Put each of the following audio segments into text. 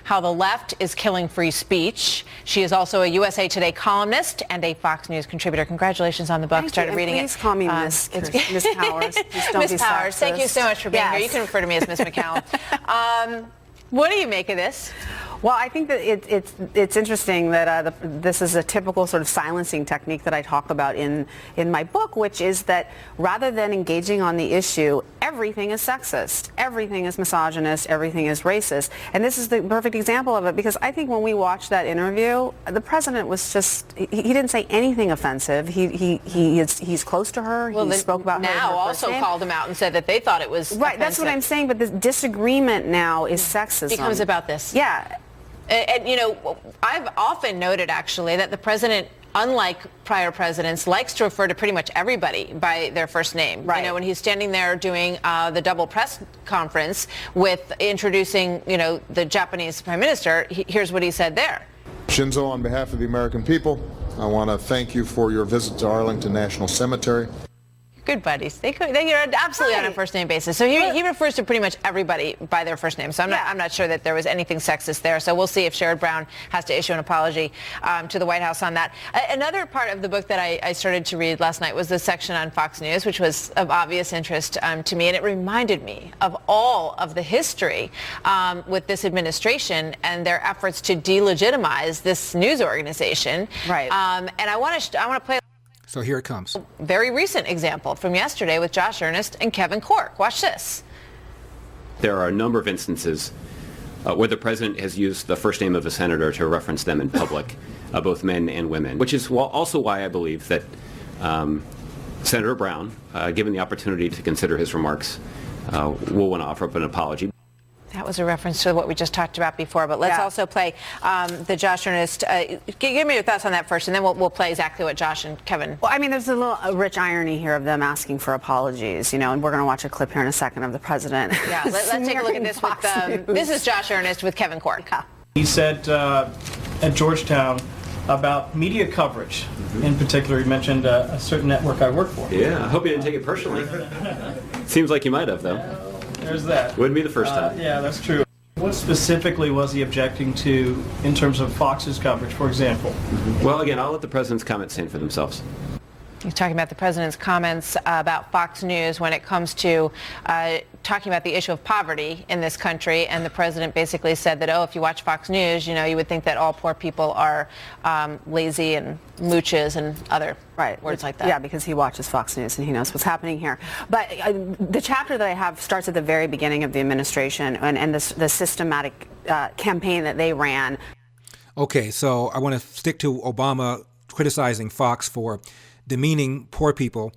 How the left is killing free speech. She is also a USA Today columnist and a Fox News contributor. Congratulations on the book. Started reading Please call me Miss Powers. Please don't Miss be Powers, sexist. thank you so much for being here. You can refer to me as Miss McCallum. What do you make of this? Well, I think that it's interesting that this is a typical sort of silencing technique that I talk about in my book, which is that rather than engaging on the issue, everything is sexist, everything is misogynist, everything is racist. And this is the perfect example of it, because I think when we watched that interview, the president was just, he didn't say anything offensive. He's close to her. Well, he spoke about her. Now also called him out and said that they thought it was right. offensive. That's what I'm saying. But the disagreement now is sexism. It becomes about this. Yeah. And, you know, I've often noted, actually, that the president, unlike prior presidents, likes to refer to pretty much everybody by their first name. Right. You know, when he's standing there doing the double press conference with introducing, you know, the Japanese prime minister, here's what he said there. Shinzo, on behalf of the American people, I want to thank you for your visit to Arlington National Cemetery. Good buddies. They are absolutely on a first name basis. So he refers to pretty much everybody by their first name. So I'm not sure that there was anything sexist there. So we'll see if Sherrod Brown has to issue an apology to the White House on that. Another part of the book that I started to read last night was the section on Fox News, which was of obvious interest to me. And it reminded me of all of the history with this administration and their efforts to delegitimize this news organization. Right. And I want to play. So here it comes. Very recent example from yesterday with Josh Earnest and Kevin Corke. Watch this. There are a number of instances where the president has used the first name of a senator to reference them in public, both men and women, which is also why I believe that Senator Brown, given the opportunity to consider his remarks, will want to offer up an apology. That was a reference to what we just talked about before, but let's also play the Josh Earnest. Give me your thoughts on that first, and then we'll play exactly what Josh and Kevin. Well, I mean, there's a little rich irony here of them asking for apologies, you know, and we're going to watch a clip here in a second of the president. Yeah, let's take a look at this with this is Josh Earnest with Kevin Corke. Yeah. He said at Georgetown about media coverage. In particular, he mentioned a certain network I work for. Yeah, I hope you didn't take it personally. Seems like you might have, though. There's that. Wouldn't be the first time. Yeah, that's true. What specifically was he objecting to in terms of Fox's coverage, for example? Well, again, I'll let the president's comments stand for themselves. He's talking about the president's comments about Fox News when it comes to talking about the issue of poverty in this country. And the president basically said that, oh, if you watch Fox News, you know, you would think that all poor people are lazy and mooches and other words like that. Yeah, because he watches Fox News and he knows what's happening here. But the chapter that I have starts at the very beginning of the administration and the systematic campaign that they ran. Okay, so I want to stick to Obama criticizing Fox for demeaning poor people,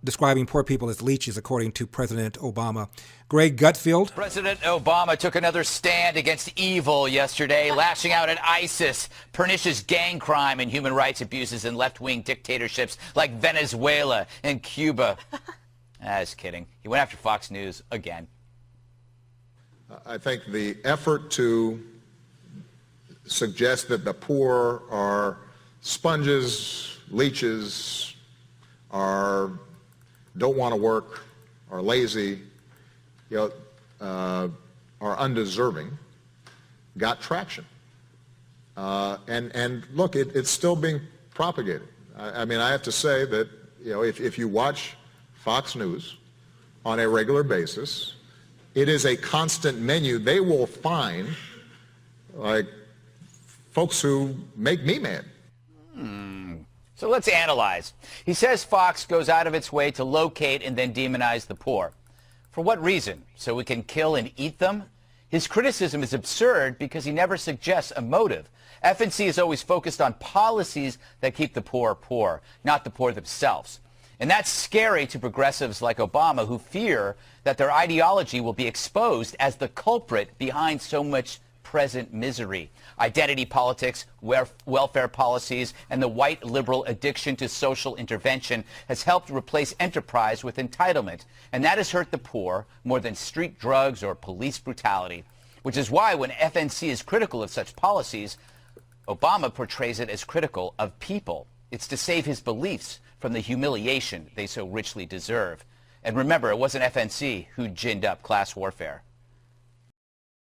describing poor people as leeches, according to President Obama. Greg Gutfeld. President Obama took another stand against evil yesterday, lashing out at ISIS, pernicious gang crime and human rights abuses in left-wing dictatorships like Venezuela and Cuba. I was kidding. He went after Fox News again. I think the effort to suggest that the poor are sponges, leeches, don't want to work, are lazy, you know, are undeserving, got traction. And look, it's still being propagated. I mean, I have to say that, you know, if you watch Fox News on a regular basis, it is a constant menu. They will find, like, folks who make me mad. So let's analyze. He says Fox goes out of its way to locate and then demonize the poor. For what reason? So we can kill and eat them? His criticism is absurd because he never suggests a motive. FNC is always focused on policies that keep the poor, not the poor themselves. And that's scary to progressives like Obama who fear that their ideology will be exposed as the culprit behind so much present misery. Identity politics, welfare policies, and the white liberal addiction to social intervention has helped replace enterprise with entitlement. And that has hurt the poor more than street drugs or police brutality. Which is why when FNC is critical of such policies, Obama portrays it as critical of people. It's to save his beliefs from the humiliation they so richly deserve. And remember, it wasn't FNC who ginned up class warfare.